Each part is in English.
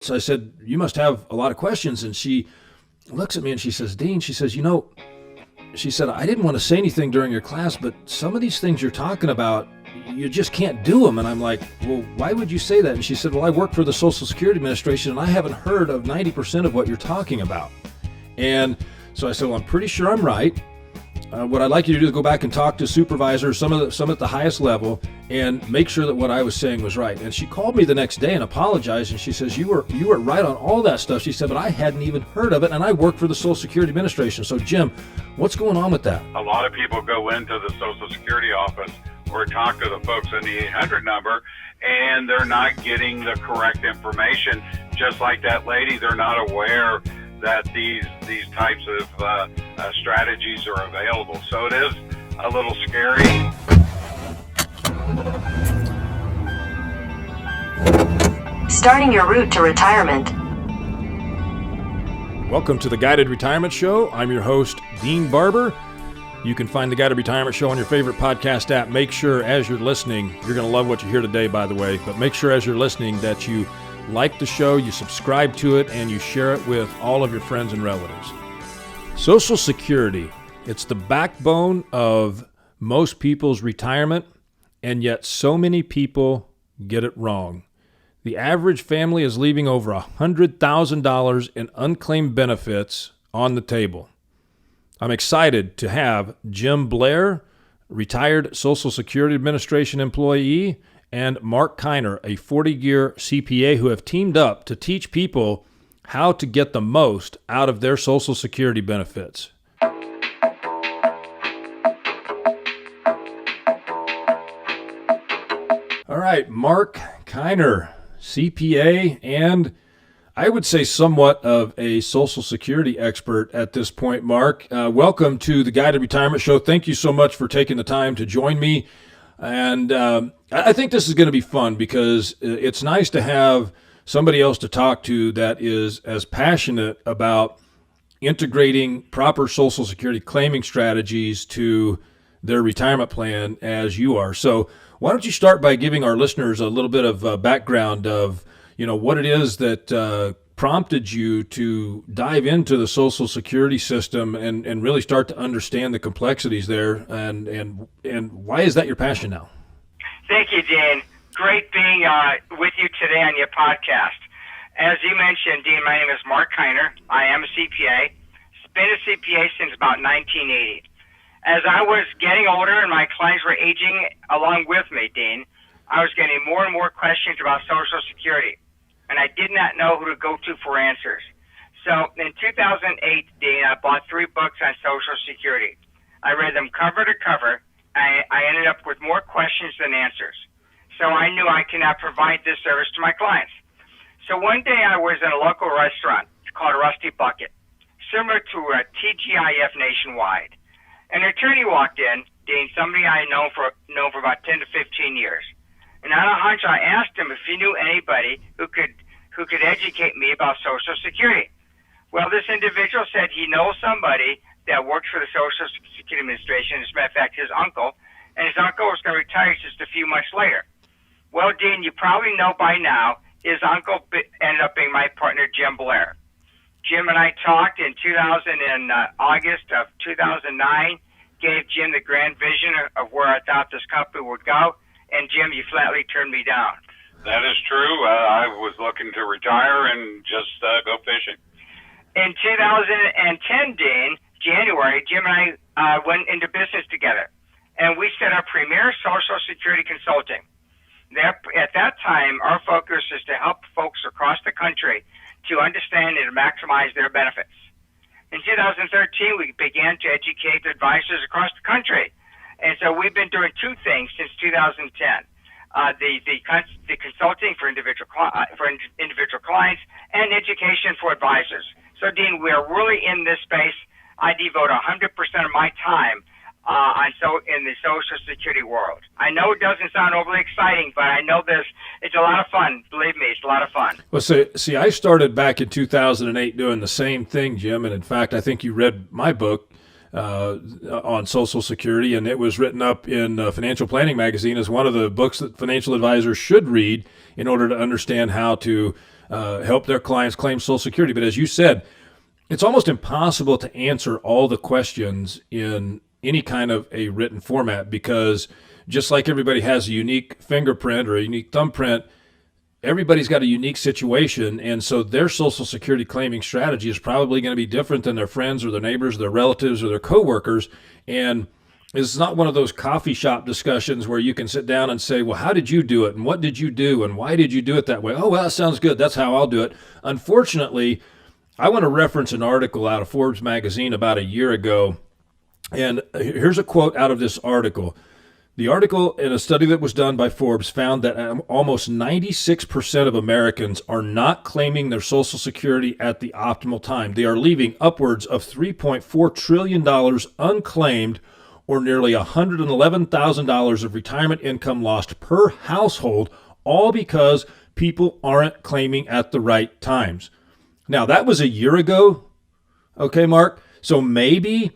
So I said, you must have a lot of questions. And she looks at me and she says, Dean, she says, she said, I didn't want to say anything during your class, but some of these things you're talking about, you just can't do them. And I'm like, well, why would you say that? And she said, well, I work for the Social Security Administration and I haven't heard of 90% of what you're talking about. And so I said, well, I'm pretty sure I'm right. What I'd like you to do is go back and talk to supervisors, some at the highest level, and make sure that what I was saying was right. And she called me the next day and apologized, and she says, you were right on all that stuff. She said, but I hadn't even heard of it, and I work for the Social Security Administration. So, Jim, what's going on with that? A lot of people go into the Social Security office or talk to the folks in the 800 number, and they're not getting the correct information. Just like that lady, they're not aware that these types of strategies are available. So it is a little scary. Starting your route to retirement. Welcome to the Guided Retirement Show. I'm your host, Dean Barber. You can find the Guided Retirement Show on your favorite podcast app. Make sure as you're listening, you're going to love what you hear today, by the way, but make sure as you're listening that you like the show, you subscribe to it, and you share it with all of your friends and relatives. Social Security, it's the backbone of most people's retirement, and yet so many people get it wrong. The average family is leaving over $100,000 in unclaimed benefits on the table. I'm excited to have Jim Blair, retired Social Security Administration employee, and Marc Kiner, a 40-year CPA, who have teamed up to teach people how to get the most out of their Social Security benefits. All right, Marc Kiner, CPA, and I would say somewhat of a Social Security expert at this point. Marc, welcome to the Guided Retirement Show. Thank you so much for taking the time to join me. And I think this is going to be fun because it's nice to have somebody else to talk to that is as passionate about integrating proper Social Security claiming strategies to their retirement plan as you are. So why don't you start by giving our listeners a little bit of background of, what it is that prompted you to dive into the Social Security system and really start to understand the complexities there, and why is that your passion now? Thank you, Dean. Great being with you today on your podcast. As you mentioned, Dean, my name is Marc Kiner. I am a CPA. Been a CPA since about 1980. As I was getting older and my clients were aging along with me, Dean, I was getting more and more questions about Social Security, and I did not know who to go to for answers. So in 2008, Dean, I bought 3 books on Social Security. I read them cover to cover. I ended up with more questions than answers. So I knew I cannot provide this service to my clients. So one day I was in a local restaurant called Rusty Bucket, similar to a TGIF nationwide. An attorney walked in, Dean, somebody I know for about 10 to 15 years. And on a hunch, I asked him if he knew anybody who could educate me about Social Security. Well, this individual said he knows somebody that works for the Social Security Administration. As a matter of fact, his uncle, and his uncle was going to retire just a few months later. Well, Dean, you probably know by now, his uncle ended up being my partner, Jim Blair. Jim and I talked in August of 2009, gave Jim the grand vision of where I thought this company would go, and Jim, you flatly turned me down. That is true. I was looking to retire and just go fishing. In 2010, Dean, January, Jim and I went into business together, and we set up Premier Social Security Consulting. At that time, our focus is to help folks across the country to understand and maximize their benefits. In 2013, we began to educate advisors across the country. And so we've been doing 2 things since 2010. The consulting for individual clients and education for advisors. So, Dean, we are really in this space. I devote 100% of my time in the Social Security world. I know it doesn't sound overly exciting, but I know it's a lot of fun. Believe me, it's a lot of fun. Well, see, I started back in 2008 doing the same thing, Jim, and in fact, I think you read my book on Social Security, and it was written up in Financial Planning Magazine as one of the books that financial advisors should read in order to understand how to help their clients claim Social Security. But as you said, it's almost impossible to answer all the questions in any kind of a written format, because just like everybody has a unique fingerprint or a unique thumbprint, everybody's got a unique situation. And so their Social Security claiming strategy is probably going to be different than their friends or their neighbors, their relatives, or their coworkers. And it's not one of those coffee shop discussions where you can sit down and say, well, how did you do it? And what did you do? And why did you do it that way? Oh, well, that sounds good. That's how I'll do it. Unfortunately, I want to reference an article out of Forbes magazine about a year ago. And here's a quote out of this article. The article, in a study that was done by Forbes, found that almost 96% of Americans are not claiming their Social Security at the optimal time. They are leaving upwards of $3.4 trillion unclaimed, or nearly $111,000 of retirement income lost per household, all because people aren't claiming at the right times. Now, that was a year ago, okay, Mark? So maybe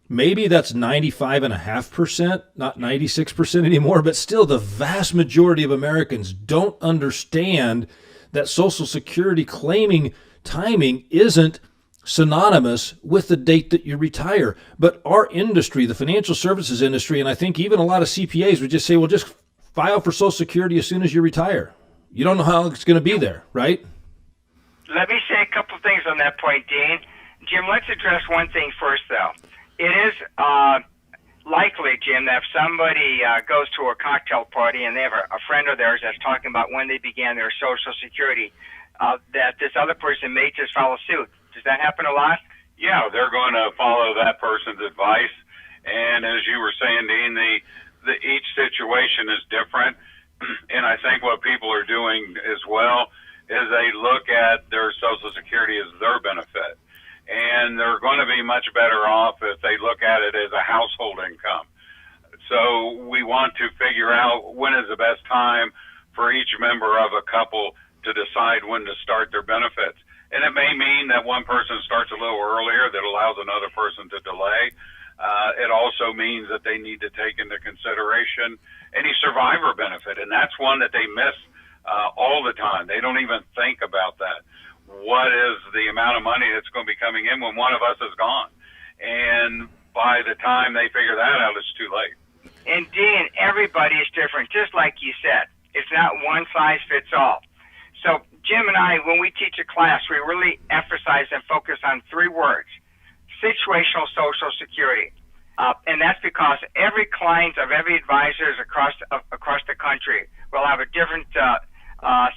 that's 95.5%, not 96% anymore, but still the vast majority of Americans don't understand that Social Security claiming timing isn't synonymous with the date that you retire. But our industry, the financial services industry, and I think even a lot of CPAs would just say, well, just file for Social Security as soon as you retire. You don't know how long it's going to be there, right? Let me say a couple of things on that point, Dean. Jim, let's address one thing first, though. It is likely, Jim, that if somebody goes to a cocktail party and they have a friend of theirs that's talking about when they began their Social Security, that this other person may just follow suit. Does that happen a lot? Yeah, they're going to follow that person's advice. And as you were saying, Dean, each situation is different. And I think what people are doing as well is they look at their Social Security as their benefit. And they're going to be much better off if they look at it as a household income. So we want to figure out when is the best time for each member of a couple to decide when to start their benefits. And it may mean that one person starts a little earlier that allows another person to delay. It also means that they need to take into consideration any survivor benefit, and that's one that they miss all the time. They don't even think about that. What is the amount of money that's going to be coming in when one of us is gone? And by the time they figure that out, it's too late. And Dean, everybody is different, just like you said. It's not one size fits all. So Jim and I, when we teach a class, we really emphasize and focus on three words: situational Social Security. And that's because every client of every advisor across the country will have a different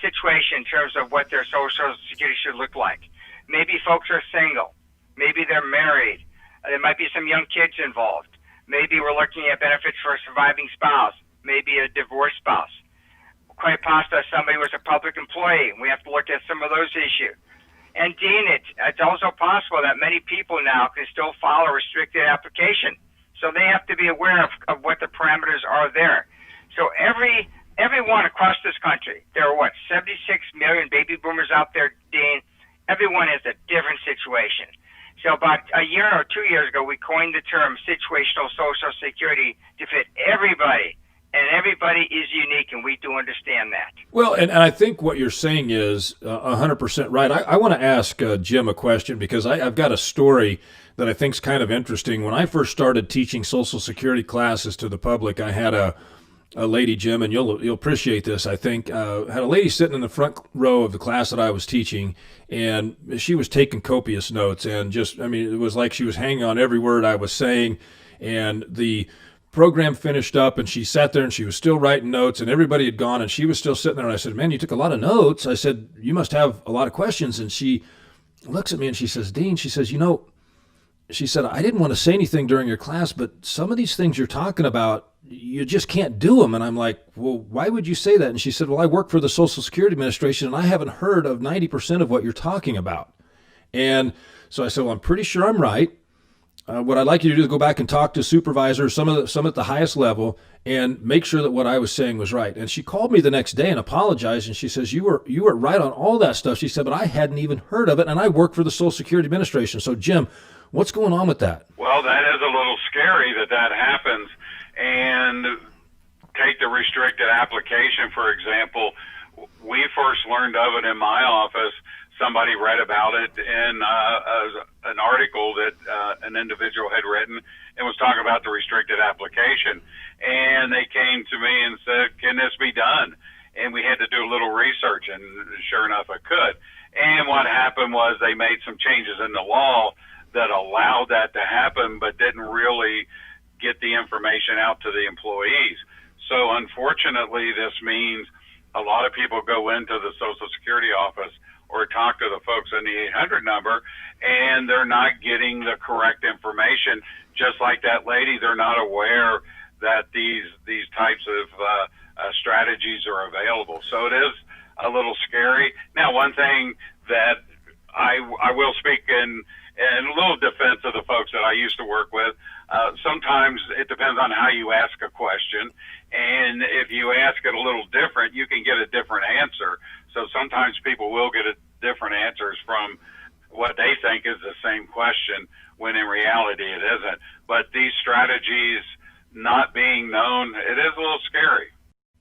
situation in terms of what their Social Security should look like. Maybe folks are single. Maybe they're married. There might be some young kids involved. Maybe we're looking at benefits for a surviving spouse, maybe a divorced spouse. Quite possibly somebody was a public employee. We have to look at some of those issues. And Dean, it's also possible that many people now can still file a restricted application. So they have to be aware of what the parameters are there. So everyone across this country, there are 76 million baby boomers out there, Dean. Everyone has a different situation. So about a year or 2 years ago, we coined the term situational Social Security to fit everybody. And everybody is unique, and we do understand that. Well, and I think what you're saying is 100% right. I want to ask Jim a question, because I've got a story that I think is kind of interesting. When I first started teaching Social Security classes to the public, I had a lady, Jim, and you'll appreciate this, I think, had a lady sitting in the front row of the class that I was teaching, and she was taking copious notes, and it was like she was hanging on every word I was saying, and the program finished up, and she sat there and she was still writing notes, and everybody had gone, and she was still sitting there. And I said, man, you took a lot of notes. I said, you must have a lot of questions. And she looks at me and she says, Dean, she says, she said, I didn't want to say anything during your class, but some of these things you're talking about, you just can't do them. And I'm like, well, why would you say that? And she said, well, I work for the Social Security Administration, and I haven't heard of 90% of what you're talking about. And so I said, well, I'm pretty sure I'm right. What I'd like you to do is go back and talk to supervisors, some at the highest level, and make sure that what I was saying was right. And she called me the next day and apologized, and she says, you were right on all that stuff. She said, but I hadn't even heard of it, and I work for the Social Security Administration. So, Jim, what's going on with that? Well, that is a little scary that happens. And take the restricted application, for example. we first learned of it in my office. Somebody read about it in an article that an individual had written and was talking about the restricted application. And they came to me and said, can this be done? And we had to do a little research, and sure enough, it could. And what happened was they made some changes in the law that allowed that to happen, but didn't really get the information out to the employees. So unfortunately, this means a lot of people go into the Social Security office or talk to the folks in the 800 number, and they're not getting the correct information. Just like that lady, they're not aware that these types of strategies are available. So it is a little scary. Now, one thing that I will speak in a little defense of the folks that I used to work with, sometimes it depends on how you ask a question. And if you ask it a little different, you can get a different answer. So sometimes people will get different answers from what they think is the same question, when in reality it isn't. But these strategies not being known, it is a little scary.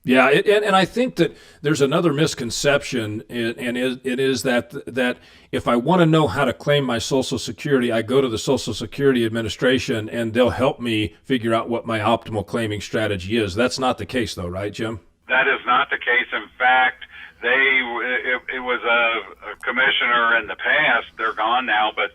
Yeah, and I think that there's another misconception, and it is that if I want to know how to claim my Social Security, I go to the Social Security Administration and they'll help me figure out what my optimal claiming strategy is. That's not the case, though, right, Jim? That is not the case. In fact, it was a commissioner in the past. They're gone now, but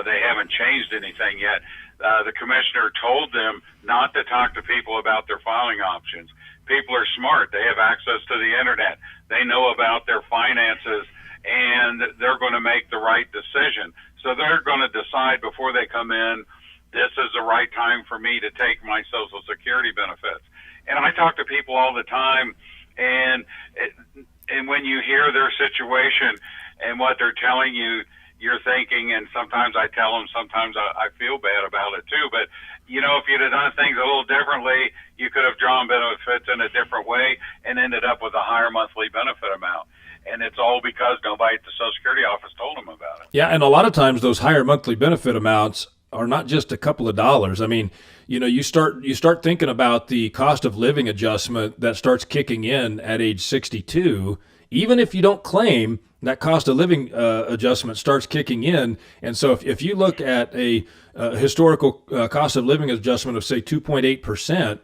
they haven't changed anything yet. The commissioner told them not to talk to people about their filing options. People are smart. They have access to the internet. They know about their finances, and they're going to make the right decision. So they're going to decide before they come in, this is the right time for me to take my Social Security benefits. And I talk to people all the time, and when you hear their situation and what they're telling you, you're thinking, and sometimes I tell them, sometimes I feel bad about it too, but you know, if you'd have done things a little differently, you could have drawn benefits in a different way and ended up with a higher monthly benefit amount. And it's all because nobody at the Social Security office told them about it. Yeah, and a lot of times those higher monthly benefit amounts are not just a couple of dollars. I mean, you know, you start thinking about the cost of living adjustment that starts kicking in at age 62. Even if you don't claim, that cost of living adjustment starts kicking in. And so if you look at a historical cost of living adjustment of, say, 2.8%,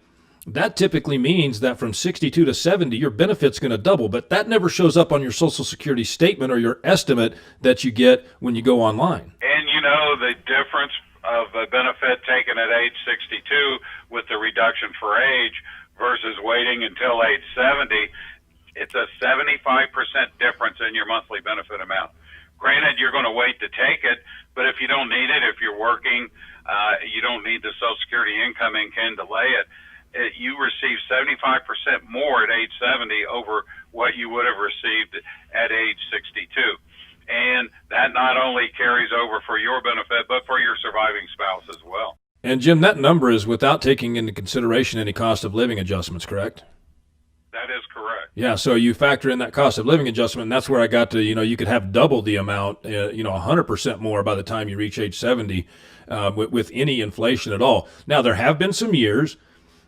that typically means that from 62 to 70, your benefit's going to double. But that never shows up on your Social Security statement or your estimate that you get when you go online. And, you know, the difference of a benefit taken at age 62 with the reduction for age versus waiting until age 70, it's a 75% difference in your monthly benefit amount. Granted, you're going to wait to take it, but if you don't need it, if you're working, you don't need the Social Security income and can delay it, you receive 75% more at age 70 over what you would have received at age 62. And that not only carries over for your benefit, but for your surviving spouse as well. And Jim, that number is without taking into consideration any cost of living adjustments, correct? That is correct. Yeah, so you factor in that cost of living adjustment, and that's where I got to, you know, you could have double the amount, 100% more by the time you reach age 70 with any inflation at all. Now, there have been some years,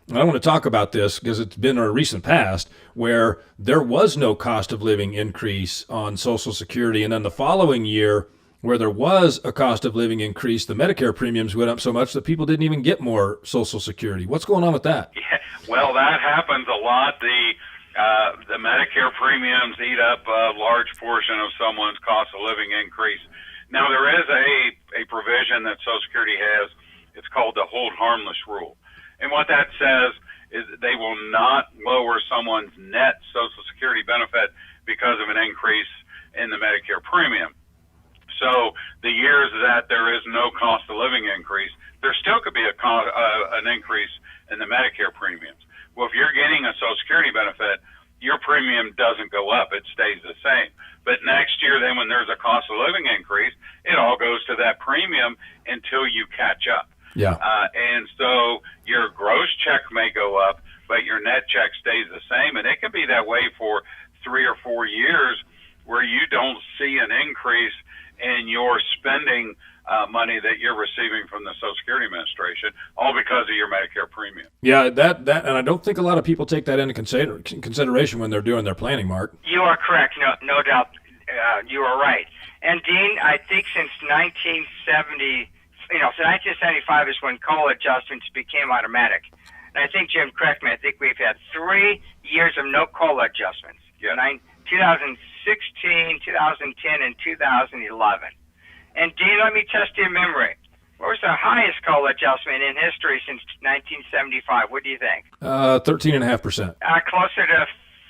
and I want to talk about this because it's been a recent past, where there was no cost of living increase on Social Security, and then the following year, where there was a cost of living increase, the Medicare premiums went up so much that people didn't even get more Social Security. What's going on with that? Yeah, well, that happens a lot. The Medicare premiums eat up a large portion of someone's cost of living increase. Now, there is a provision that Social Security has. It's called the hold harmless rule. And what that says is that they will not lower someone's net Social Security benefit because of an increase in the Medicare premium. So the years that there is no cost of living increase, there still could be an increase in the Medicare premiums. Well, if you're getting a Social Security benefit, your premium doesn't go up. It stays the same. But next year, then when there's a cost of living increase, it all goes to that premium until you catch up. Yeah. And so your gross check may go up, but your net check stays the same. And it can be that way for 3 or 4 years where you don't see an increase increase in your spending money that you're receiving from the Social Security Administration, all because of your Medicare premium. Yeah, that, and I don't think a lot of people take that into consideration when they're doing their planning, Mark. You are correct, no doubt. You are right. And Dean, I think since 1970, so 1975 is when COLA adjustments became automatic. And I think, Jim, correct me, I think we've had 3 years of no COLA adjustments. Yeah. 2016, 2010, and 2011. And Dean, let me test your memory. What was the highest COLA adjustment in history since 1975? What do you think? 13.5%. Closer to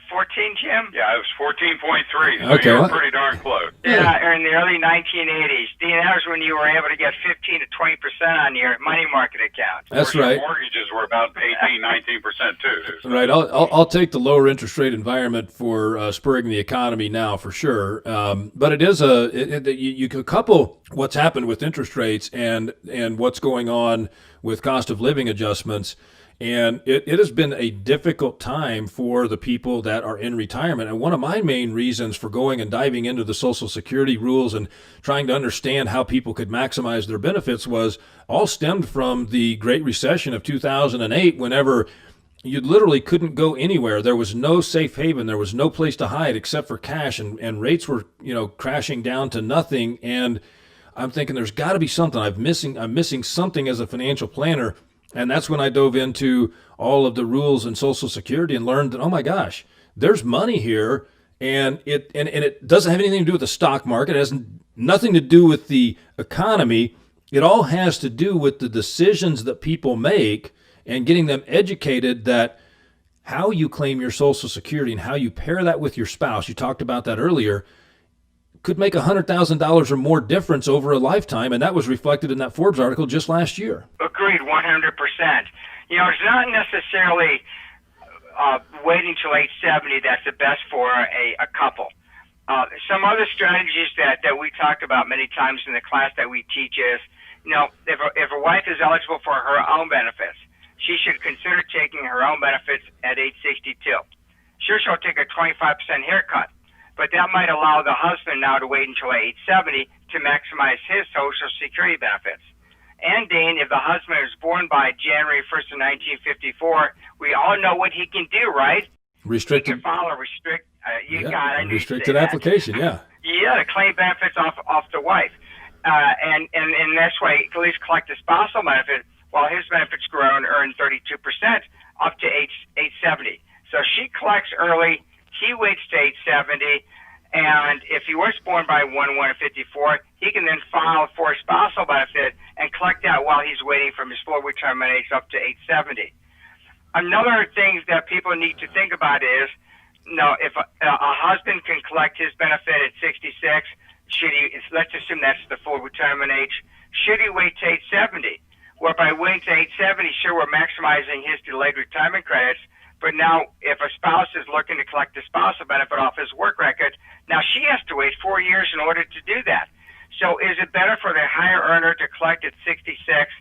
14, Jim? Yeah, it was 14.3. So Okay, you were well, pretty darn close. Yeah, in the early 1980s. Dean, that was when you were able to get 15 to 20% on your money market account. That's Your right. mortgages were about 18, 19% too. Right. I'll take the lower interest rate environment for spurring the economy now for sure. But it is you could couple what's happened with interest rates and what's going on with cost of living adjustments. And it has been a difficult time for the people that are in retirement. And one of my main reasons for going and diving into the Social Security rules and trying to understand how people could maximize their benefits was all stemmed from the Great Recession of 2008, whenever you literally couldn't go anywhere. There was no safe haven. There was no place to hide except for cash, and rates were, crashing down to nothing. And I'm thinking there's got to be something I'm missing something as a financial planner. And that's when I dove into all of the rules in Social Security and learned that, oh my gosh, there's money here, and it doesn't have anything to do with the stock market. It has nothing to do with the economy. It all has to do with the decisions that people make and getting them educated that how you claim your Social Security and how you pair that with your spouse, you talked about that earlier, could make $100,000 or more difference over a lifetime, and that was reflected in that Forbes article just last year. Agreed, 100%. It's not necessarily waiting till age 70 that's the best for a couple. Some other strategies that we talked about many times in the class that we teach is, if a wife is eligible for her own benefits, she should consider taking her own benefits at age 62. Sure, she'll take a 25% haircut, but that might allow the husband now to wait until age 70 to maximize his Social Security benefits. And Dean, if the husband is born by January 1st of 1954, we all know what he can do, right? Restricted. He can file a restricted application, yeah. Yeah, to claim benefits off the wife. And this way, at least collect the spousal benefit while his benefits grow and earn 32% up to age 70. So she collects early, he waits to age 70, and if he was born by 1/1/54, he can then file for a spousal benefit and collect that while he's waiting from his full retirement age up to age 70. Another thing that people need to think about is, if a husband can collect his benefit at 66, let's assume that's the full retirement age, should he wait to age 70? Well, by waiting to age 70, sure, we're maximizing his delayed retirement credits. But now, if a spouse is looking to collect the spousal benefit off his work record, now she has to wait 4 years in order to do that. So is it better for the higher earner to collect at 66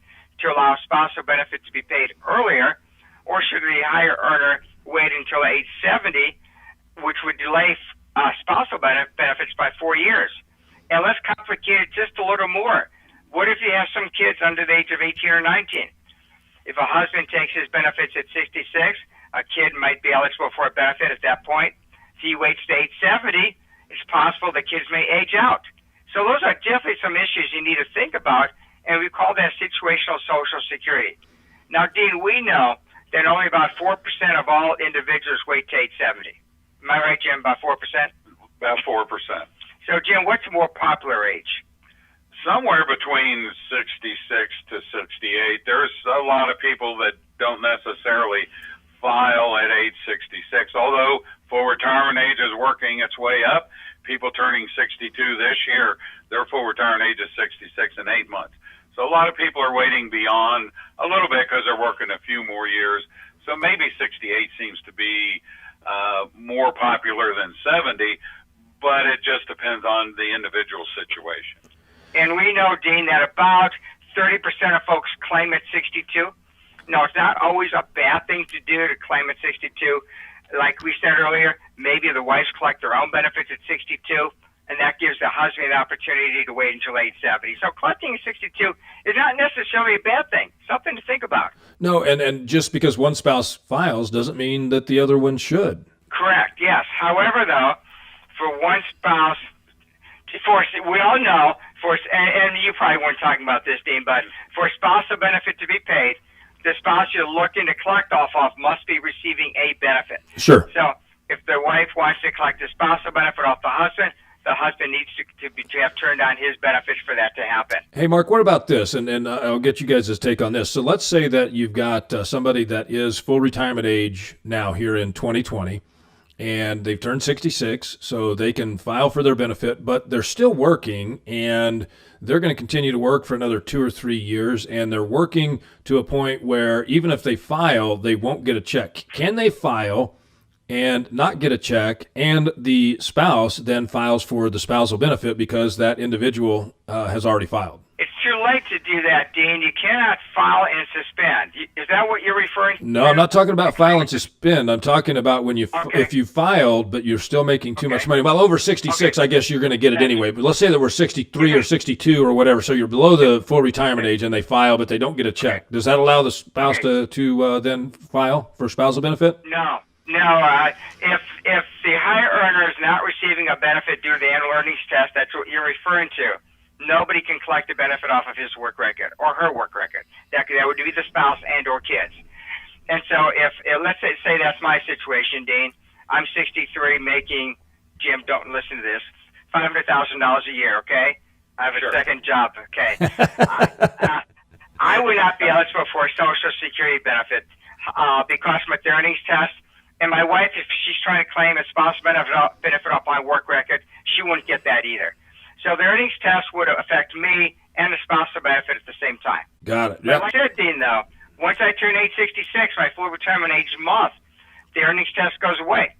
to allow spousal benefit to be paid earlier, or should the higher earner wait until age 70, which would delay spousal benefits by 4 years? And let's complicate it just a little more. What if you have some kids under the age of 18 or 19? If a husband takes his benefits at 66, a kid might be eligible for a benefit at that point. If he waits to age 70, it's possible the kids may age out. So those are definitely some issues you need to think about, and we call that situational Social Security. Now, Dean, we know that only about 4% of all individuals wait to age 70. Am I right, Jim, about 4%? About 4%. So, Jim, what's a more popular age? Somewhere between 66 to 68. There's a lot of people that don't necessarily file at age 66, although full retirement age is working its way up. People turning 62 this year, their full retirement age is 66 in 8 months. So a lot of people are waiting beyond a little bit because they're working a few more years. So maybe 68 seems to be more popular than 70, but it just depends on the individual situation. And we know, Dean, that about 30% of folks claim at 62. No, it's not always a bad thing to do to claim at 62. Like we said earlier, maybe the wives collect their own benefits at 62, and that gives the husband the opportunity to wait until age 70. So collecting at 62 is not necessarily a bad thing. Something to think about. No, and just because one spouse files doesn't mean that the other one should. Correct, yes. However, though, for one spouse, we all know, and you probably weren't talking about this, Dean, but for a spousal benefit to be paid, the spouse you're looking to collect off of must be receiving a benefit. Sure. So if the wife wants to collect a spousal benefit off the husband needs to have turned on his benefits for that to happen. Hey, Mark, what about this? And I'll get you guys' take on this. So let's say that you've got somebody that is full retirement age now here in 2020, and they've turned 66, so they can file for their benefit, but they're still working, and they're going to continue to work for another 2 or 3 years, and they're working to a point where even if they file, they won't get a check. Can they file and not get a check, and the spouse then files for the spousal benefit because that individual has already filed? It's too late to do that, Dean. You cannot file and suspend. Is that what you're referring to? No, I'm not talking about file and suspend. I'm talking about when if you filed, but you're still making too much money. Well, over 66, I guess you're going to get it anyway. But let's say that we're 63 or 62 or whatever, so you're below the full retirement age and they file, but they don't get a check. Does that allow the spouse to then file for spousal benefit? No. If the higher earner is not receiving a benefit due to the annual earnings test, that's what you're referring to. Nobody can collect a benefit off of his work record or her work record. That would be the spouse and or kids. And so if let's say that's my situation, Dean. I'm 63 making, Jim, don't listen to this, $500,000 a year, okay? I have a second job, okay? I would not be eligible for a Social Security benefit because of the earnings test. And my wife, if she's trying to claim a spousal benefit off my work record, she wouldn't get that either. So the earnings test would affect me and the spousal benefit at the same time. Got it. Yep. Like I said, Dean, though, once I turn age 66, my full retirement age month, the earnings test goes away.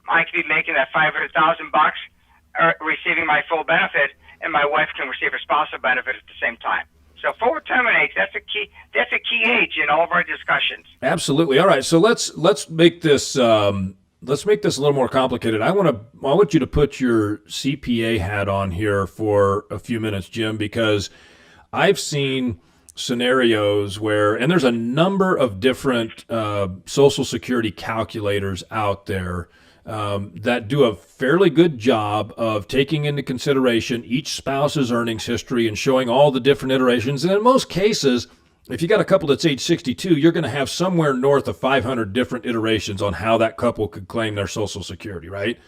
I could be making that $500,000 receiving my full benefit, and my wife can receive a spousal benefit at the same time. So full retirement age, that's a key age in all of our discussions. Absolutely. All right. So let's make this let's make this a little more complicated. I want you to put your CPA hat on here for a few minutes, Jim, because I've seen scenarios where, and there's a number of different Social Security calculators out there that do a fairly good job of taking into consideration each spouse's earnings history and showing all the different iterations. And in most cases, if you got a couple that's age 62, you're going to have somewhere north of 500 different iterations on how that couple could claim their Social Security, right?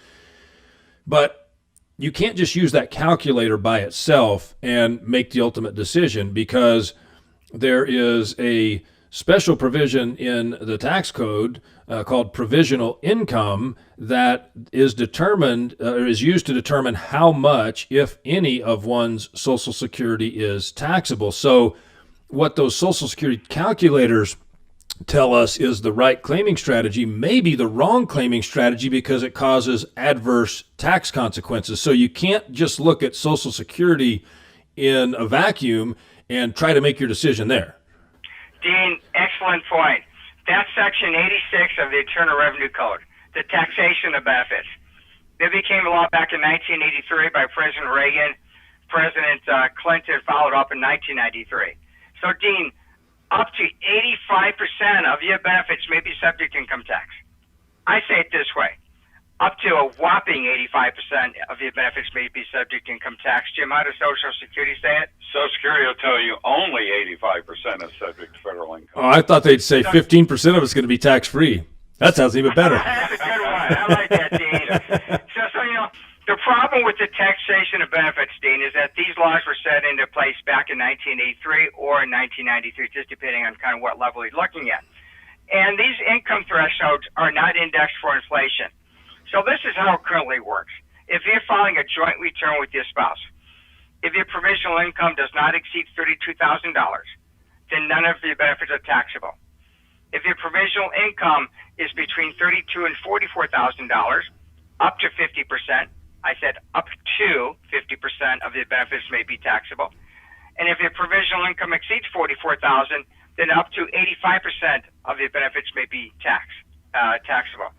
But you can't just use that calculator by itself and make the ultimate decision, because there is a special provision in the tax code called provisional income that is determined or is used to determine how much, if any, of one's Social Security is taxable. So what those Social Security calculators tell us is the right claiming strategy may be the wrong claiming strategy because it causes adverse tax consequences. So you can't just look at Social Security in a vacuum and try to make your decision there. Dean, excellent point. That's Section 86 of the Internal Revenue Code, the taxation of benefits. It became a law back in 1983 by President Reagan. President Clinton followed up in 1993. So, Dean, up to 85% of your benefits may be subject to income tax. I say it this way. Up to a whopping 85% of your benefits may be subject to income tax. Jim, how does Social Security say it? Social Security will tell you only 85% is subject to federal income. Oh, I thought they'd say 15% of it's going to be tax-free. That sounds even better. That's a good one. I like that, Dean. So, you know, the problem with the taxation of benefits, Dean, is that these laws were set into place back in 1983 or in 1993, just depending on kind of what level you're looking at. And these income thresholds are not indexed for inflation. So this is how it currently works. If you're filing a joint return with your spouse, if your provisional income does not exceed $32,000, then none of your benefits are taxable. If your provisional income is between $32,000 and $44,000, up to 50%, I said up to 50% of your benefits may be taxable. And if your provisional income exceeds $44,000, then up to 85% of your benefits may be taxable.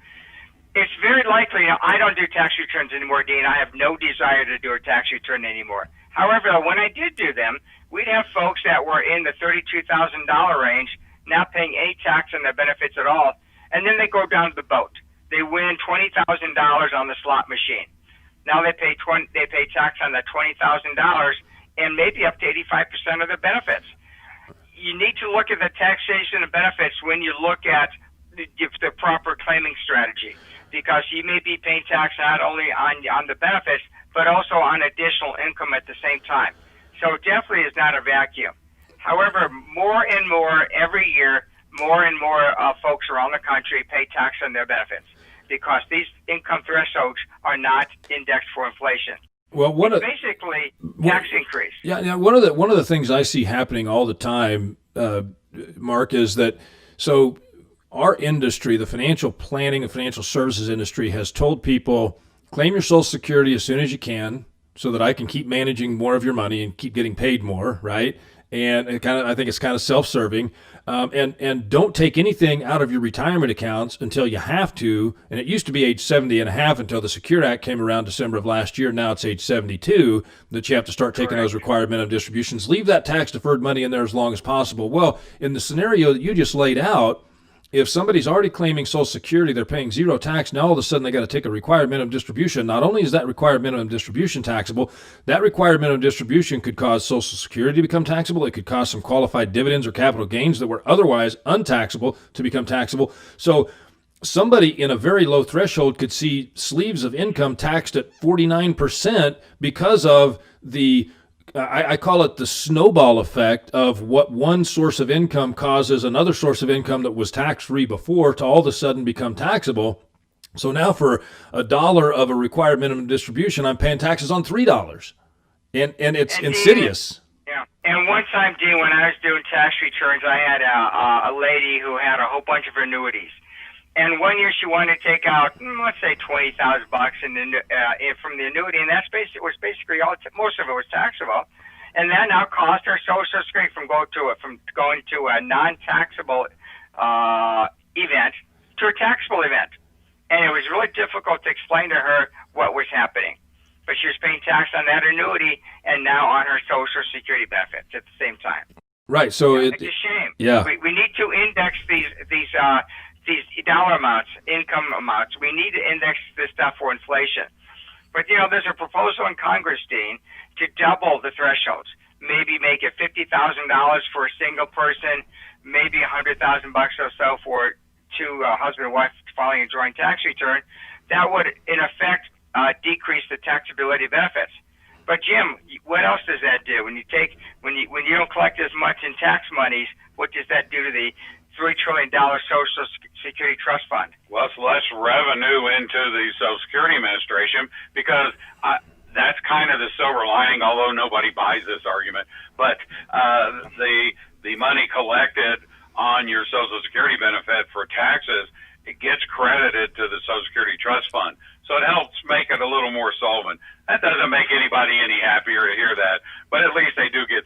It's very likely. Now, I don't do tax returns anymore, Dean. I have no desire to do a tax return anymore. However, when I did do them, we'd have folks that were in the $32,000 range not paying any tax on their benefits at all, and then they go down to the boat. They win $20,000 on the slot machine. Now they pay tax on that $20,000 and maybe up to 85% of their benefits. You need to look at the taxation of benefits when you look at the proper claiming strategy, because you may be paying tax not only on the benefits but also on additional income at the same time. So it definitely is not a vacuum. However, more and more every year, more and more folks around the country pay tax on their benefits because these income thresholds are not indexed for inflation. Well, basically tax increase. Yeah. One of the things I see happening all the time, Mark, is that so our industry, the financial planning and financial services industry, has told people claim your Social Security as soon as you can, so that I can keep managing more of your money and keep getting paid more, right? And I think it's kind of self-serving. And don't take anything out of your retirement accounts until you have to. And it used to be age 70 and a half until the Secure Act came around December of last year. Now it's age 72 that you have to start taking those required minimum distributions. Leave that tax-deferred money in there as long as possible. Well, in the scenario that you just laid out, if somebody's already claiming Social Security, they're paying zero tax, now all of a sudden they got to take a required minimum distribution. Not only is that required minimum distribution taxable, that required minimum distribution could cause Social Security to become taxable. It could cause some qualified dividends or capital gains that were otherwise untaxable to become taxable. So somebody in a very low threshold could see sleeves of income taxed at 49% because of the I call it the snowball effect of what one source of income causes another source of income that was tax-free before to all of a sudden become taxable. So now for $1 of a required minimum distribution, I'm paying taxes on $3. And it's insidious. Yeah. And one time, Dean, when I was doing tax returns, I had a lady who had a whole bunch of annuities. And one year she wanted to take out, let's say, $20,000 from the annuity, and was basically most of it was taxable. And that now cost her Social Security from going to a non-taxable event to a taxable event. And it was really difficult to explain to her what was happening. But she was paying tax on that annuity and now on her Social Security benefits at the same time. Right. So it's a shame. Yeah. We need to index these dollar amounts, income amounts. We need to index this stuff for inflation. But, there's a proposal in Congress, Dean, to double the thresholds. Maybe make it $50,000 for a single person, maybe $100,000 or so for two husband and wife filing a joint tax return. That would, in effect, decrease the taxability benefits. But Jim, what else does that do? When you don't collect as much in tax monies, what does that do to the $3 trillion Social Security Trust Fund? Well, it's less revenue into the Social Security Administration because that's kind of the silver lining, although nobody buys this argument. But the money collected on your Social Security benefit for taxes, it gets credited to the Social Security Trust Fund. So it helps make it a little more solvent. That doesn't make anybody any happier to hear that, but at least they do get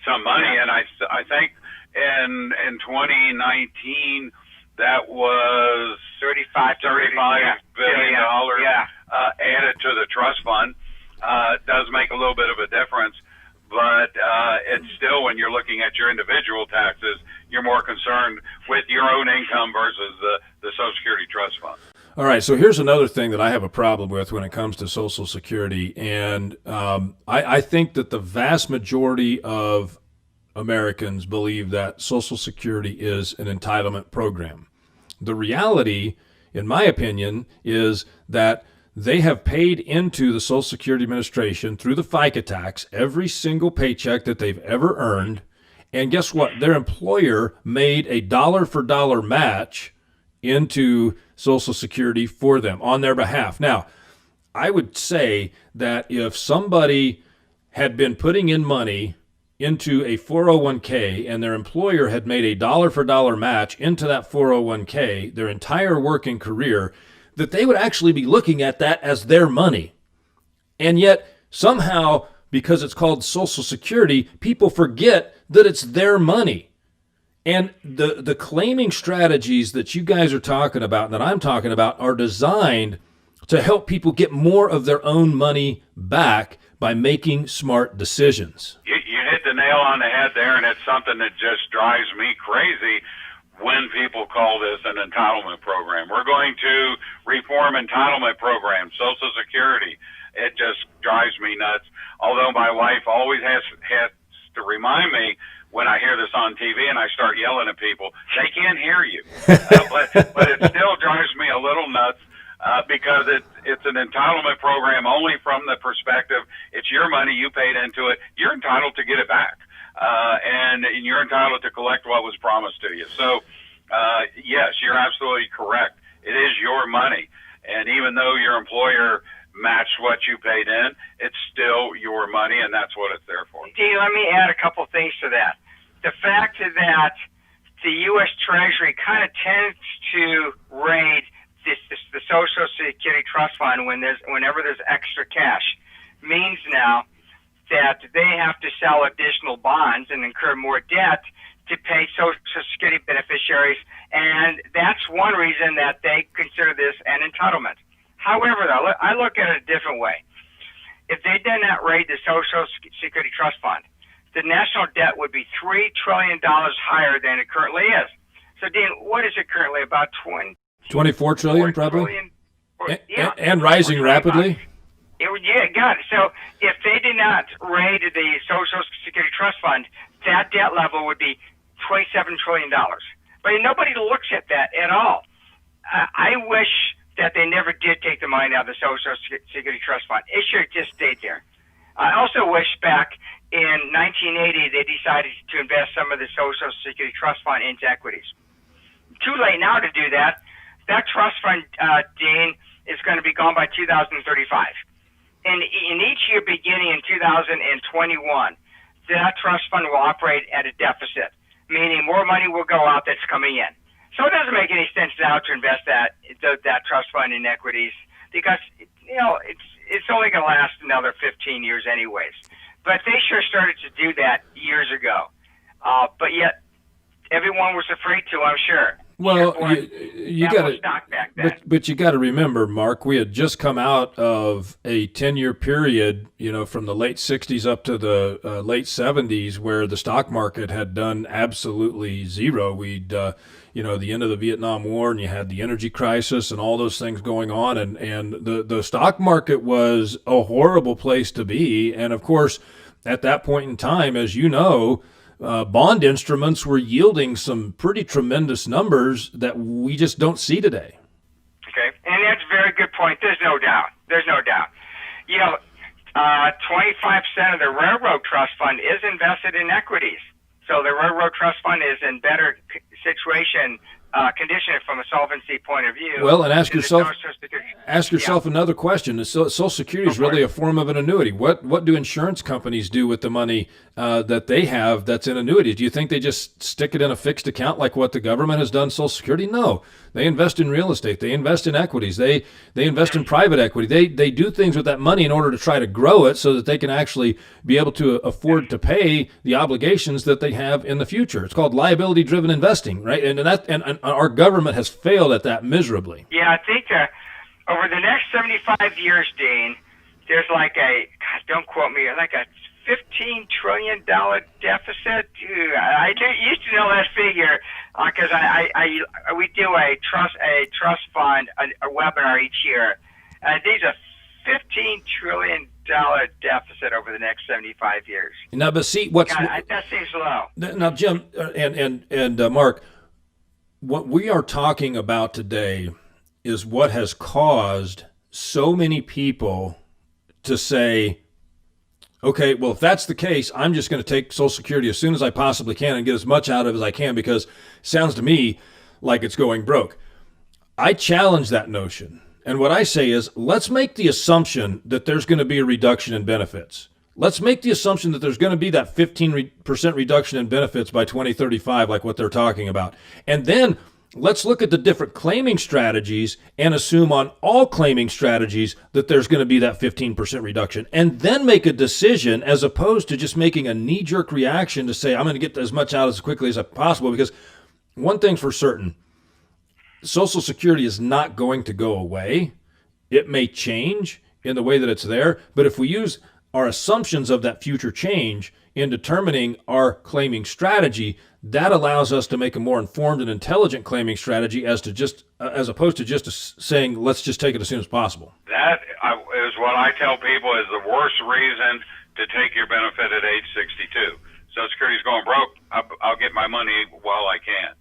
some money. And I think in 2019 that was $35 billion added to the trust fund. It does make a little bit of a difference, but it's still, when you're looking at your individual taxes, you're more concerned with your own income versus the Social Security Trust Fund. All right, so here's another thing that I have a problem with when it comes to Social Security, and I think that the vast majority of Americans believe that Social Security is an entitlement program. The reality, in my opinion, is that they have paid into the Social Security Administration through the FICA tax every single paycheck that they've ever earned, and guess what? Their employer made a dollar-for-dollar match into Social Security for them on their behalf. Now, I would say that if somebody had been putting in money into a 401k and their employer had made a dollar-for-dollar match into that 401k their entire working career, that they would actually be looking at that as their money. And yet, somehow, because it's called Social Security, people forget that it's their money. And the claiming strategies that you guys are talking about and that I'm talking about are designed to help people get more of their own money back by making smart decisions. You hit the nail on the head there, and it's something that just drives me crazy when people call this an entitlement program. We're going to reform entitlement programs, Social Security. It just drives me nuts. Although my wife always has to remind me when I hear this on TV and I start yelling at people, they can't hear you. But it still drives me a little nuts because it's an entitlement program only from the perspective it's your money, you paid into it, you're entitled to get it back. And you're entitled to collect what was promised to you. So, yes, you're absolutely correct. It is your money. And even though your employer matched what you paid in, it's still your money, and that's what it's there for. Dean, let me add a couple things to that. The fact that the U.S. Treasury kind of tends to raid the Social Security Trust Fund whenever there's extra cash means now that they have to sell additional bonds and incur more debt to pay Social Security beneficiaries, and that's one reason that they consider this an entitlement. However, though, I look at it a different way. If they did not raid the Social Security Trust Fund, the national debt would be $3 trillion higher than it currently is. So, Dean, what is it currently? About 24 trillion, probably? Yeah, and rising rapidly? Got it. So if they did not raid the Social Security Trust Fund, that debt level would be $27 trillion. But nobody looks at that at all. I wish that they never did take the money out of the Social Security Trust Fund. It should have just stayed there. I also wish back in 1980 they decided to invest some of the Social Security Trust Fund into equities. Too late now to do that. That trust fund, Dean, is going to be gone by 2035. And in each year beginning in 2021, that trust fund will operate at a deficit, meaning more money will go out that's coming in. So it doesn't make any sense now to invest that trust fund in equities because it's only going to last another 15 years anyways. But they sure started to do that years ago. But yet everyone was afraid to, I'm sure. Well, you got to, but you got to remember, Mark, we had just come out of a 10-year period, from the late 60s up to the late 70s, where the stock market had done absolutely zero. We'd, the end of the Vietnam War, and you had the energy crisis and all those things going on, and the stock market was a horrible place to be. And of course, at that point in time, as you know, bond instruments were yielding some pretty tremendous numbers that we just don't see today. Okay, and that's a very good point. There's no doubt. 25% of the Railroad Trust Fund is invested in equities. So the Railroad Trust Fund is in better condition from a solvency point of view. Well, and ask yourself another question. Social Security is really a form of an annuity. What do insurance companies do with the money that they have that's in annuities? Do you think they just stick it in a fixed account like what the government has done Social Security? No. They invest in real estate. They invest in equities. They invest in private equity. They do things with that money in order to try to grow it so that they can actually be able to afford to pay the obligations that they have in the future. It's called liability-driven investing, right? And our government has failed at that miserably. Yeah, I think over the next 75 years, Dean, there's don't quote me, like a $15 trillion deficit. I used to know that figure because we do a trust fund a webinar each year. These are $15 trillion deficit over the next 75 years. Now, but see, that seems low. Now, Jim and Mark, what we are talking about today is what has caused so many people to say, okay, well, if that's the case, I'm just going to take Social Security as soon as I possibly can and get as much out of it as I can because it sounds to me like it's going broke. I challenge that notion. And what I say is, let's make the assumption that there's going to be a reduction in benefits. Let's make the assumption that there's going to be that 15% reduction in benefits by 2035, like what they're talking about. And then let's look at the different claiming strategies and assume on all claiming strategies that there's going to be that 15% reduction, and then make a decision as opposed to just making a knee-jerk reaction to say, I'm going to get as much out as quickly as possible. Because one thing's for certain, Social Security is not going to go away. It may change in the way that it's there, but if we use our assumptions of that future change in determining our claiming strategy, that allows us to make a more informed and intelligent claiming strategy as opposed to just saying, let's just take it as soon as possible. That is what I tell people is the worst reason to take your benefit at age 62. Social Security's going broke. I'll get my money while I can.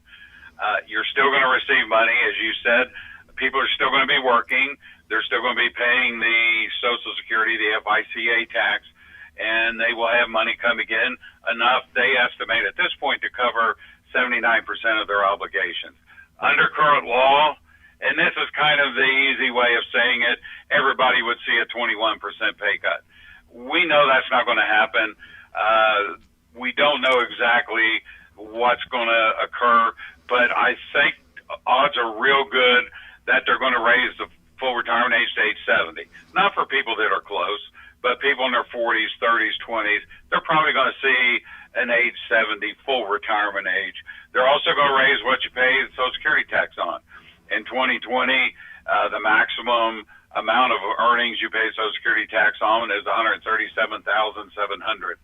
You're still going to receive money, as you said. People are still going to be working. They're still going to be paying the Social Security, the FICA tax, and they will have money coming in enough, they estimate at this point, to cover 79% of their obligations. Under current law, and this is kind of the easy way of saying it, everybody would see a 21% pay cut. We know that's not going to happen. We don't know exactly what's going to occur, but I think odds are real good that they're going to raise the full retirement age to age 70. Not for people that are close, but people in their 40s, 30s, 20s, they're probably going to see an age 70 full retirement age. They're also going to raise what you pay the Social Security tax on. In 2020, the maximum amount of earnings you pay Social Security tax on is $137,700.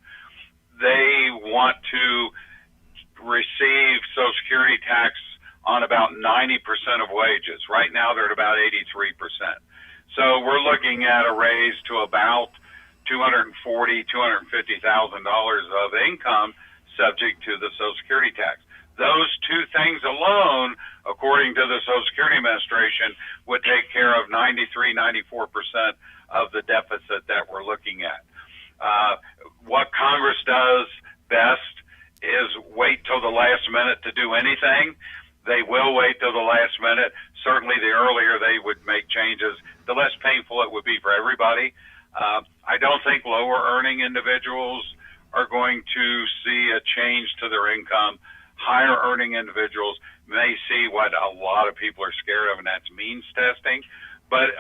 They want to receive Social Security tax on about 90% of wages. Right now, they're at about 83%. So we're looking at a raise to about $250,000 of income subject to the Social Security tax. Those two things alone, according to the Social Security Administration, would take care of 93-94% of the deficit that we're looking at. What Congress does best is wait till the last minute to do anything. They will wait till the last minute. Certainly the earlier they would make changes, the less painful it would be for everybody. I don't think lower earning individuals are going to see a change to their income. Higher earning individuals may see what a lot of people are scared of, and that's means testing. But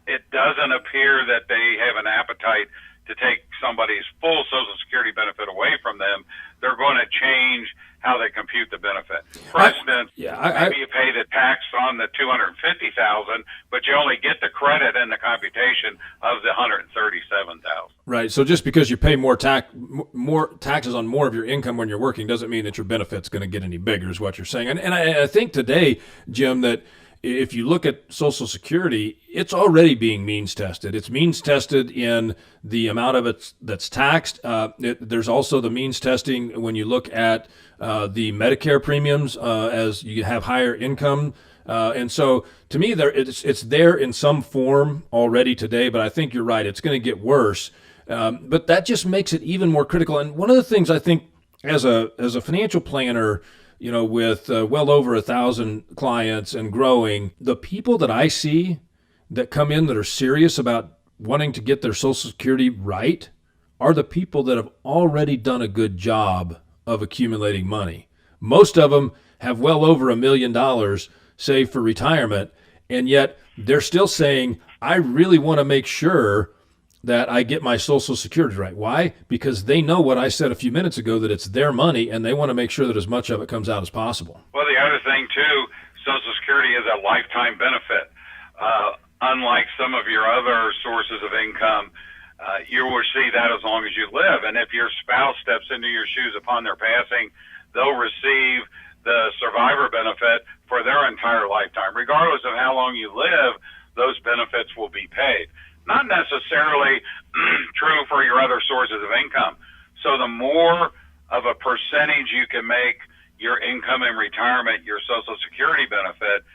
it doesn't appear that they have an appetite to take somebody's full Social Security benefit away from them. They're going to change how they compute the benefit. For instance, maybe you pay the tax on the $250,000, but you only get the credit and the computation of the $137,000. Right. So just because you pay more taxes on more of your income when you're working doesn't mean that your benefit's going to get any bigger, is what you're saying. And I think today, Jim, that if you look at Social Security, it's already being means tested. It's means tested in the amount of it that's taxed. There's also the means testing when you look at the Medicare premiums as you have higher income. And so to me, it's there in some form already today, but I think you're right. It's going to get worse. But that just makes it even more critical. And one of the things I think as a financial planner, you know, with well over 1,000 clients and growing, the people that I see that come in that are serious about wanting to get their Social Security right are the people that have already done a good job of accumulating money. Most of them have well over $1 million saved for retirement, and yet they're still saying, I really want to make sure that I get my Social Security right. Why? Because they know what I said a few minutes ago, that it's their money, and they want to make sure that as much of it comes out as possible. Well, the other thing, too, Social Security is a lifetime benefit. Unlike some of your other sources of income, you will see that as long as you live. And if your spouse steps into your shoes upon their passing, they'll receive the survivor benefit for their entire lifetime. Regardless of how long you live, those benefits will be paid. Not necessarily true for your other sources of income. So the more of a percentage you can make your income in retirement, your Social Security benefit,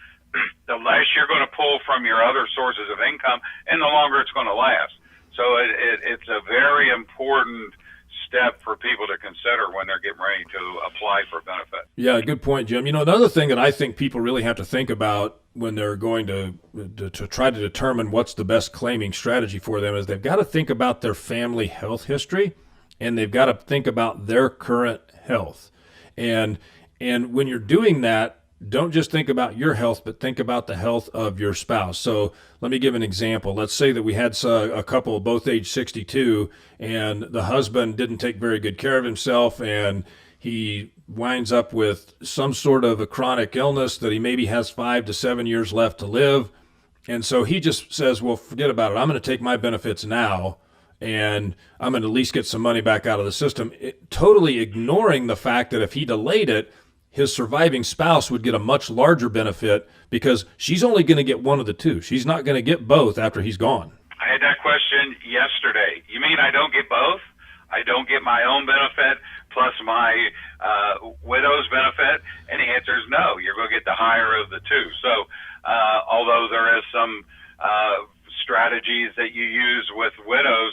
the less you're going to pull from your other sources of income, and the longer it's going to last. So it's a very important step for people to consider when they're getting ready to apply for benefit. Yeah, good point, Jim. You know, another thing that I think people really have to think about when they're going to try to determine what's the best claiming strategy for them is they've got to think about their family health history, and they've got to think about their current health. And when you're doing that, don't just think about your health, but think about the health of your spouse. So let me give an example. Let's say that we had a couple both age 62, and the husband didn't take very good care of himself, and he winds up with some sort of a chronic illness that he maybe has 5 to 7 years left to live. And so he just says, well, forget about it. I'm going to take my benefits now, and I'm going to at least get some money back out of the system, totally ignoring the fact that if he delayed it, his surviving spouse would get a much larger benefit because she's only going to get one of the two. She's not going to get both after he's gone. I had that question yesterday. You mean I don't get both? I don't get my own benefit plus my widow's benefit? And the answer is no. You're going to get the higher of the two. So although there is some strategies that you use with widows,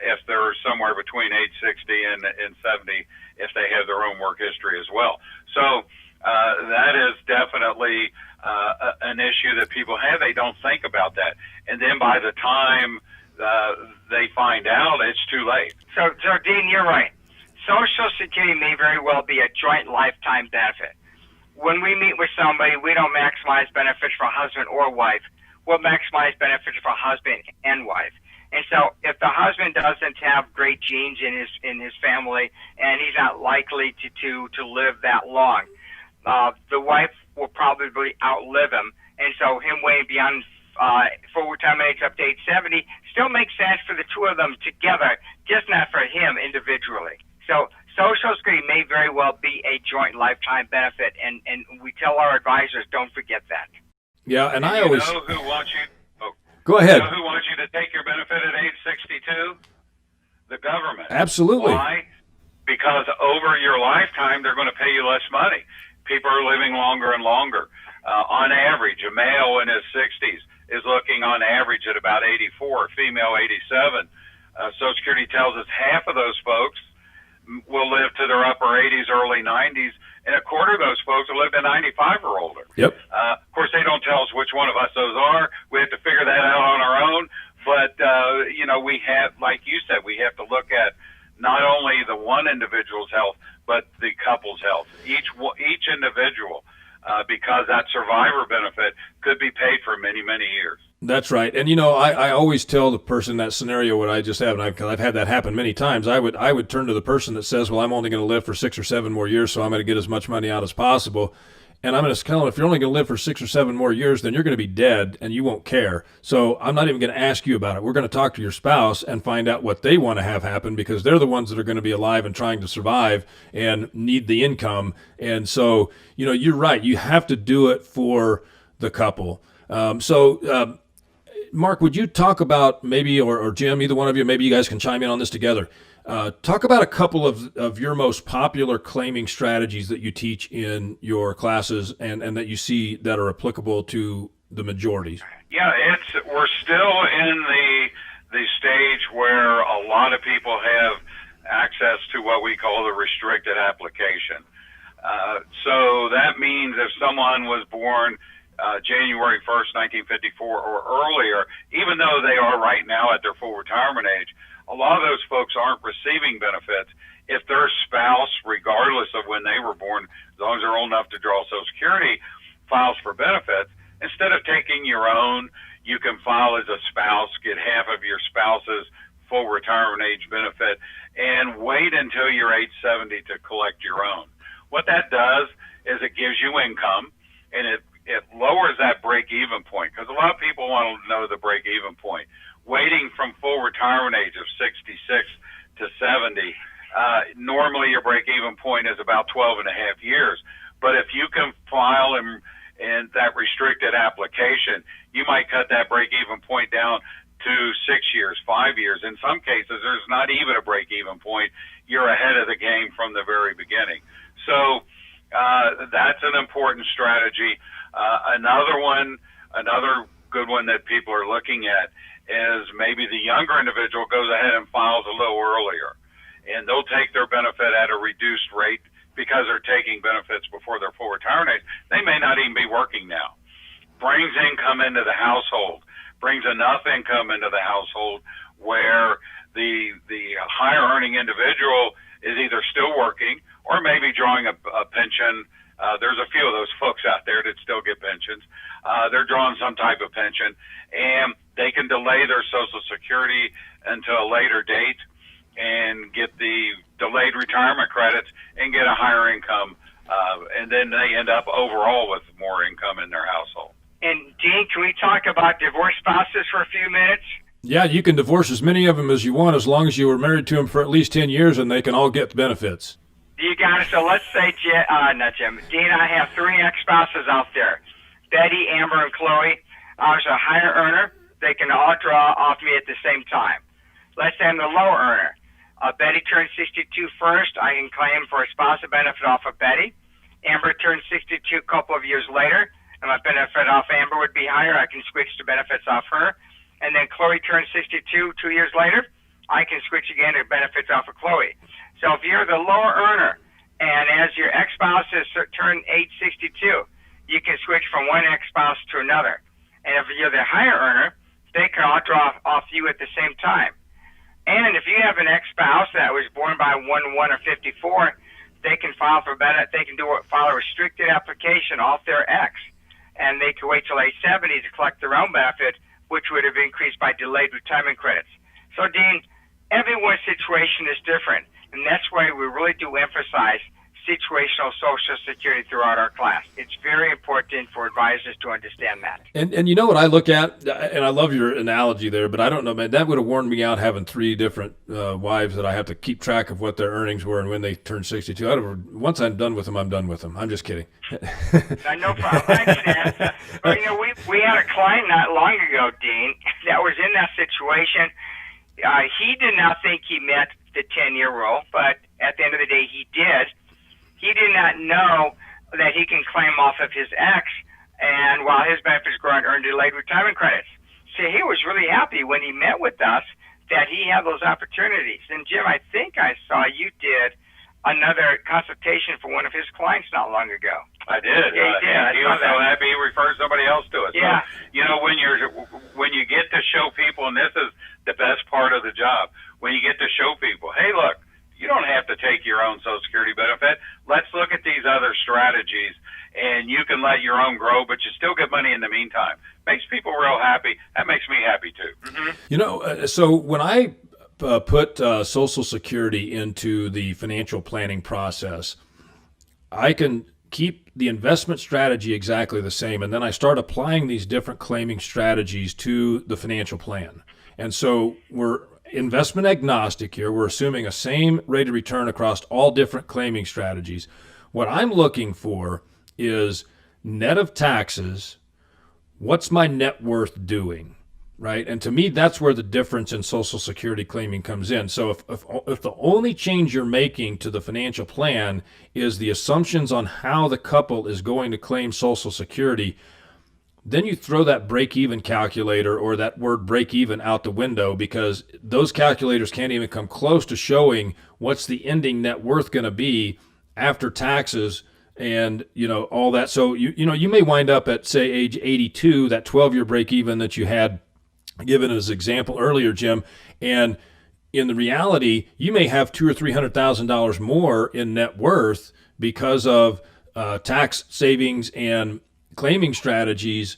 if they're somewhere between age 60 and 70, if they have their own work history as well. So that is definitely an issue that people have. They don't think about that. And then by the time they find out, it's too late. So Dean, you're right. Social Security may very well be a joint lifetime benefit. When we meet with somebody, we don't maximize benefits for husband or wife. We'll maximize benefits for husband and wife. And so if the husband doesn't have great genes in his family and he's not likely to live that long, the wife will probably outlive him. And so him waiting beyond full retirement age up to age 70 still makes sense for the two of them together, just not for him individually. So Social Security may very well be a joint lifetime benefit, and we tell our advisors, don't forget that. Yeah, and I you always... know who wants you... Go ahead. You know who wants you to take your benefit at age 62? The government. Absolutely. Why? Because over your lifetime, they're going to pay you less money. People are living longer and longer. On average, a male in his 60s is looking on average at about 84, female 87. Social Security tells us half of those folks will live to their upper 80s, early 90s, and a quarter of those folks will live to 95 or older. Yep. Of course, they don't tell us which one of us those are. We have to figure that out on our own. But, we have, like you said, we have to look at not only the one individual's health, but the couple's health. Each individual, because that survivor benefit could be paid for many, many years. That's right. And, I always tell the person that scenario what I just have, and I've had that happen many times. I would turn to the person that says, well, I'm only going to live for 6 or 7 more years, so I'm going to get as much money out as possible. And I'm going to tell them, if you're only going to live for 6 or 7 more years, then you're going to be dead and you won't care. So I'm not even going to ask you about it. We're going to talk to your spouse and find out what they want to have happen, because they're the ones that are going to be alive and trying to survive and need the income. And so, you're right. You have to do it for the couple. Mark, would you talk about maybe, or Jim, either one of you, maybe you guys can chime in on this together. Talk about a couple of your most popular claiming strategies that you teach in your classes and that you see that are applicable to the majority. Yeah, we're still in the stage where a lot of people have access to what we call the restricted application. So that means if someone was born January 1st, 1954 or earlier, even though they are right now at their full retirement age, a lot of those folks aren't receiving benefits. If their spouse, regardless of when they were born, as long as they're old enough to draw Social Security, files for benefits, instead of taking your own, you can file as a spouse, get half of your spouse's full retirement age benefit, and wait until you're age 70 to collect your own. What that does is it gives you income, and it lowers that break-even point, because a lot of people want to know the break-even point. Waiting from full retirement age of 66 to 70, normally your break-even point is about 12 and a half years. But if you can file in that restricted application, you might cut that break-even point down to 6 years, 5 years. In some cases, there's not even a break-even point. You're ahead of the game from the very beginning. So that's an important strategy. Another good one that people are looking at is maybe the younger individual goes ahead and files a little earlier, and they'll take their benefit at a reduced rate because they're taking benefits before their full retirement age. They may not even be working now. Brings income into the household, brings enough income into the household where the higher earning individual is either still working or maybe drawing a pension. There's a few of those folks out there that still get pensions. They're drawing some type of pension, and they can delay their Social Security until a later date and get the delayed retirement credits and get a higher income, and then they end up overall with more income in their household. And Dean, can we talk about divorced spouses for a few minutes? Yeah, you can divorce as many of them as you want as long as you were married to them for at least 10 years and they can all get the benefits. You got it. So let's say, not Jim, Dean, I have 3 ex-spouses out there, Betty, Amber, and Chloe. I was a higher earner. They can all draw off me at the same time. Let's say I'm the lower earner. Betty turned 62 first. I can claim for a spousal benefit off of Betty. Amber turned 62 a couple of years later, and my benefit off Amber would be higher. I can switch to benefits off her. And then Chloe turned 62 2 years later. I can switch again to benefits off of Chloe. So if you're the lower earner, and as your ex-spouses turn age 62, you can switch from one ex-spouse to another. And if you're the higher earner, they can all draw off you at the same time. And if you have an ex-spouse that was born by 1/1 or 54, they can file for benefit. They can file a restricted application off their ex, and they can wait till age 70 to collect their own benefit, which would have increased by delayed retirement credits. So, Dean, everyone's situation is different, and that's why we really do emphasize situational Social Security throughout our class. It's very important for advisors to understand that. And you know what I look at, and I love your analogy there, but I don't know, man, that would have worn me out having 3 different wives that I have to keep track of what their earnings were and when they turned 62. Once I'm done with them, I'm done with them. I'm just kidding. No problem. I understand. But, we had a client not long ago, Dean, that was in that situation. He did not think he met the 10-year rule, but at the end of the day, he did. He did not know that he can claim off of his ex, and while his benefits grow and earn delayed retirement credits. So he was really happy when he met with us that he had those opportunities. And Jim, I think I saw you did another consultation for one of his clients not long ago. I did. Yeah, he was so happy he referred somebody else to us. Yeah. So, when you get to show people, and this is the best part of the job, when you get to show people, hey, look, you don't have to take your own Social Security benefit. Let's look at these other strategies, and you can let your own grow, but you still get money in the meantime. Makes people real happy. That makes me happy, too. Mm-hmm. So when I put Social Security into the financial planning process, I can keep the investment strategy exactly the same, and then I start applying these different claiming strategies to the financial plan. And so we're investment agnostic here. We're assuming a same rate of return across all different claiming strategies. What I'm looking for is net of taxes, what's my net worth doing, right? And to me, that's where the difference in Social Security claiming comes in. So if the only change you're making to the financial plan is the assumptions on how the couple is going to claim Social Security, then you throw that break-even calculator or that word break-even out the window, because those calculators can't even come close to showing what's the ending net worth going to be after taxes and all that. So you may wind up at, say, age 82, that 12-year break-even that you had given as example earlier, Jim, and in the reality, you may have $200,000 or $300,000 more in net worth because of tax savings and claiming strategies,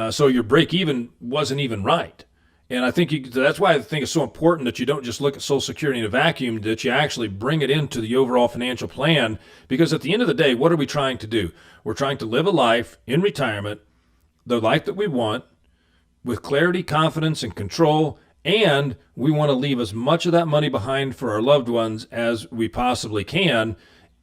so your break-even wasn't even right. And I think that's why I think it's so important that you don't just look at Social Security in a vacuum, that you actually bring it into the overall financial plan, because at the end of the day, what are we trying to do? We're trying to live a life in retirement, the life that we want, with clarity, confidence, and control, and we want to leave as much of that money behind for our loved ones as we possibly can.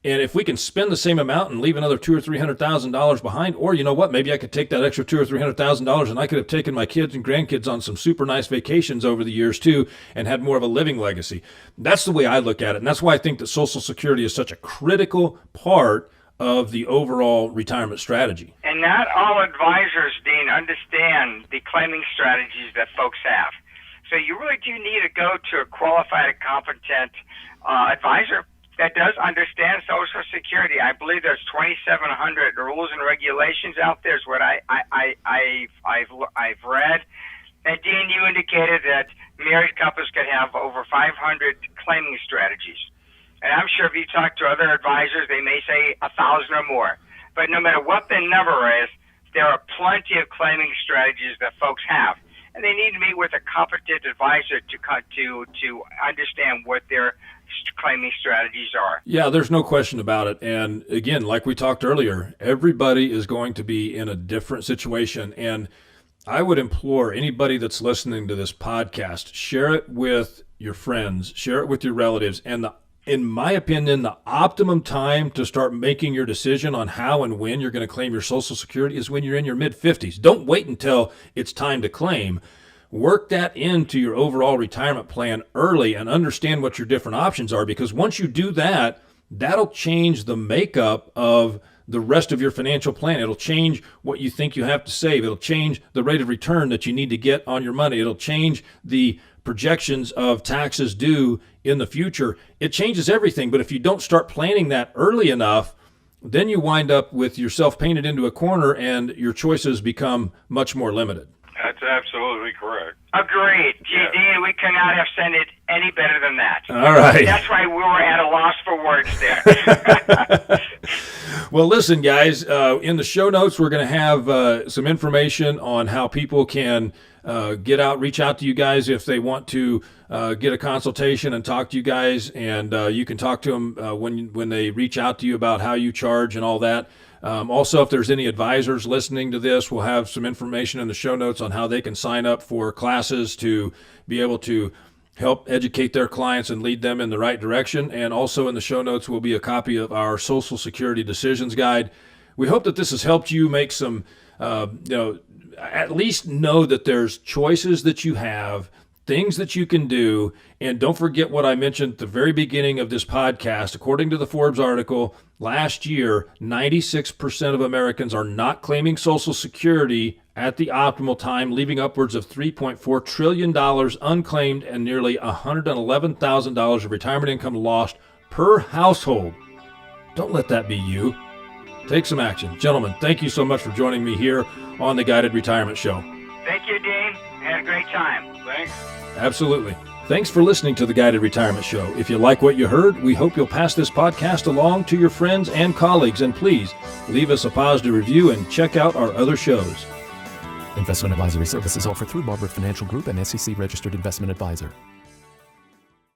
And if we can spend the same amount and leave another $200,000 or $300,000 behind, or you know what, maybe I could take that extra $200,000 or $300,000 and I could have taken my kids and grandkids on some super nice vacations over the years too, and had more of a living legacy. That's the way I look at it, and that's why I think that Social Security is such a critical part of the overall retirement strategy. And not all advisors, Dean, understand the claiming strategies that folks have. So you really do need to go to a qualified, competent advisor that does understand Social Security. I believe there's 2,700 rules and regulations out there is what I've read. Now, Dean, you indicated that married couples could have over 500 claiming strategies. And I'm sure if you talk to other advisors, they may say 1,000 or more. But no matter what the number is, there are plenty of claiming strategies that folks have. And they need to meet with a competent advisor to understand what their claiming strategies are. Yeah, there's no question about it. And again, like we talked earlier, everybody is going to be in a different situation. And I would implore anybody that's listening to this podcast, share it with your friends, share it with your relatives. And in my opinion, the optimum time to start making your decision on how and when you're going to claim your Social Security is when you're in your mid-50s. Don't wait until it's time to claim. Work that into your overall retirement plan early and understand what your different options are, because once you do that, that'll change the makeup of the rest of your financial plan. It'll change what you think you have to save. It'll change the rate of return that you need to get on your money. It'll change the projections of taxes due in the future. It changes everything. But if you don't start planning that early enough, then you wind up with yourself painted into a corner and your choices become much more limited. That's absolutely correct. Agreed. Yeah. Dean, we could not have said it any better than that. All right. That's why we were at a loss for words there. Well, listen, guys, in the show notes, we're going to have some information on how people can reach out to you guys if they want to get a consultation and talk to you guys. And you can talk to them when they reach out to you about how you charge and all that. Also, if there's any advisors listening to this, we'll have some information in the show notes on how they can sign up for classes to be able to help educate their clients and lead them in the right direction. And also in the show notes will be a copy of our Social Security Decisions Guide. We hope that this has helped you make some, at least know that there's choices that you have, things that you can do. And don't forget what I mentioned at the very beginning of this podcast. According to the Forbes article, last year, 96% of Americans are not claiming Social Security at the optimal time, leaving upwards of $3.4 trillion unclaimed and nearly $111,000 of retirement income lost per household. Don't let that be you. Take some action. Gentlemen, thank you so much for joining me here on the Guided Retirement Show. Thank you, Dean. Had a great time. Thanks. Absolutely. Thanks for listening to the Guided Retirement Show. If you like what you heard, we hope you'll pass this podcast along to your friends and colleagues. And please leave us a positive review and check out our other shows. Investment advisory services offered through Barber Financial Group and SEC registered investment advisor.